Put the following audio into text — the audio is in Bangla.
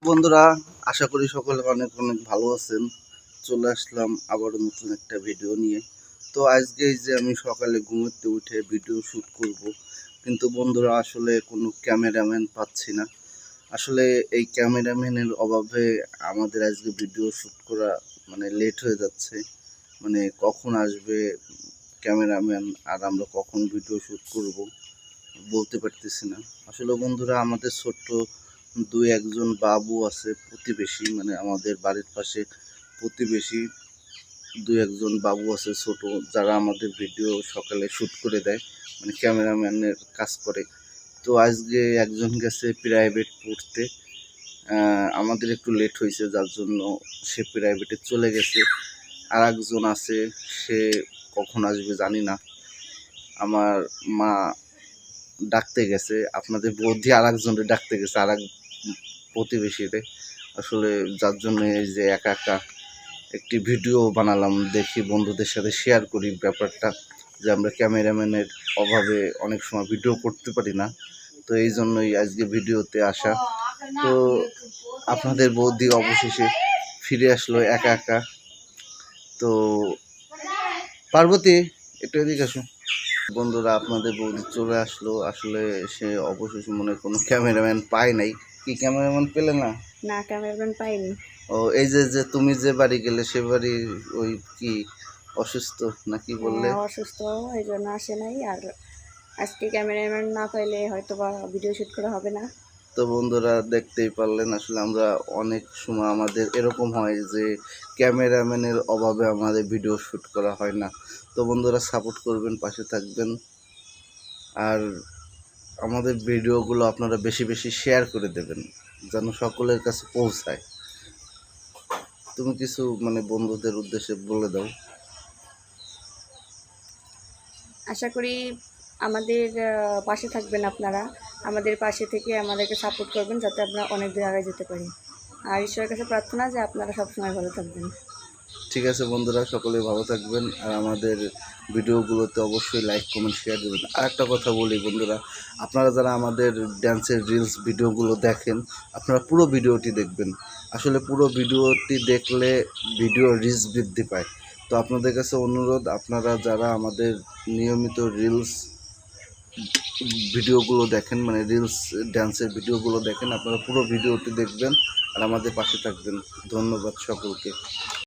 বন্ধুরা, আশা করি সকলে অনেক অনেক ভালো আছেন। চলে আসলাম আবারও নতুন একটা ভিডিও নিয়ে। তো আজকে এই যে আমি সকালে ঘুমোতে উঠে ভিডিও শ্যুট করব, কিন্তু বন্ধুরা আসলে কোনো ক্যামেরাম্যান পাচ্ছি না। আসলে এই ক্যামেরাম্যানের অভাবে আমাদের আজকে ভিডিও শ্যুট করা লেট হয়ে যাচ্ছে। কখন আসবে ক্যামেরাম্যান আর আমরা কখন ভিডিও শ্যুট করব বলতে পারতেছি না। আসলে বন্ধুরা, আমাদের ছোট্ট দুই একজন বাবু আছে প্রতিবেশী, আমাদের বাড়ির পাশে প্রতিবেশী দুই একজন বাবু আছে ছোট, যারা আমাদের ভিডিও সকালে শ্যুট করে দেয়, ক্যামেরাম্যানের কাজ করে। তো আজকে একজন গেছে প্রাইভেট পড়তে, আমাদের একটু লেট হয়েছে, যার জন্য সে প্রাইভেটে চলে গেছে। আর একজন আছে, সে কখন আসবে জানি না। আমার মা ডাকতে গেছে, আপনাদের বৌদি আর একজনের ডাকতে গেছে, আর এক প্রতিবেশীরে। আসলে যার জন্য এই যে একা একা একটি ভিডিও বানালাম, দেখি বন্ধুদের সাথে শেয়ার করি ব্যাপারটা, যে আমরা ক্যামেরাম্যানের অভাবে অনেক সময় ভিডিও করতে পারি না। তো এই জন্যই আজকে ভিডিওতে আসা। তো আপনাদের বৌদি অবশেষে ফিরে আসলো একা একা। তো পার্বতী, একটু এদিকে আসো। বন্ধুরা, আপনাদের বৌদি চলে আসলো। আসলে সে অবশেষে মনে কোনো ক্যামেরাম্যান পায় নাই। কি ক্যামেরাম্যান পেলে না? না, ক্যামেরাম্যান পাইনি। ও, এই যে তুমি যে বাড়ি গেলে, সে বাড়ি ওই কি অসুস্থ নাকি বললে? অসুস্থ, এই জন্য আসে নাই। আর আজকে ক্যামেরাম্যান না পাইলে হয়তো বা ভিডিও শ্যুট করা হবে না। তো বন্ধুরা, দেখতেই পারলেন, আসলে আমরা অনেক সময় আমাদের এরকম হয় যে ক্যামেরাম্যানের অভাবে আমাদের ভিডিও শ্যুট করা হয় না। তো বন্ধুরা, সাপোর্ট করবেন, পাশে থাকবেন, আর আমাদের ভিডিওগুলো আপনারা বেশি বেশি শেয়ার করে দেবেন, যেন সকলের কাছে পৌঁছায়। তুমি কিছু বন্ধুদের উদ্দেশ্যে বলে দাও। আশা করি আমাদের পাশে থাকবেন আপনারা, আমাদের পাশে থেকে আমাদেরকে সাপোর্ট করবেন, যাতে আমরা অনেক দূর আগে যেতে পারি। আর ঈশ্বরের কাছে প্রার্থনা যে আপনারা সবসময় ভালো থাকবেন। ঠিক আছে বন্ধুরা, সকলে ভালো থাকবেন, আর আমাদের ভিডিওগুলোতে অবশ্যই লাইক কমেন্ট শেয়ার দেবেন। আর একটা কথা বলি বন্ধুরা, আপনারা যারা আমাদের ড্যান্সের রিলস ভিডিওগুলো দেখেন, আপনারা পুরো ভিডিওটি দেখবেন। আসলে পুরো ভিডিওটি দেখলে ভিডিও রিচ বৃদ্ধি পায়। তো আপনাদের কাছে অনুরোধ, আপনারা যারা আমাদের নিয়মিত রিলস ভিডিওগুলো দেখেন, রিলস ড্যান্সের ভিডিওগুলো দেখেন, আপনারা পুরো ভিডিওটি দেখবেন আর আমাদের পাশে থাকবেন। ধন্যবাদ সকলকে।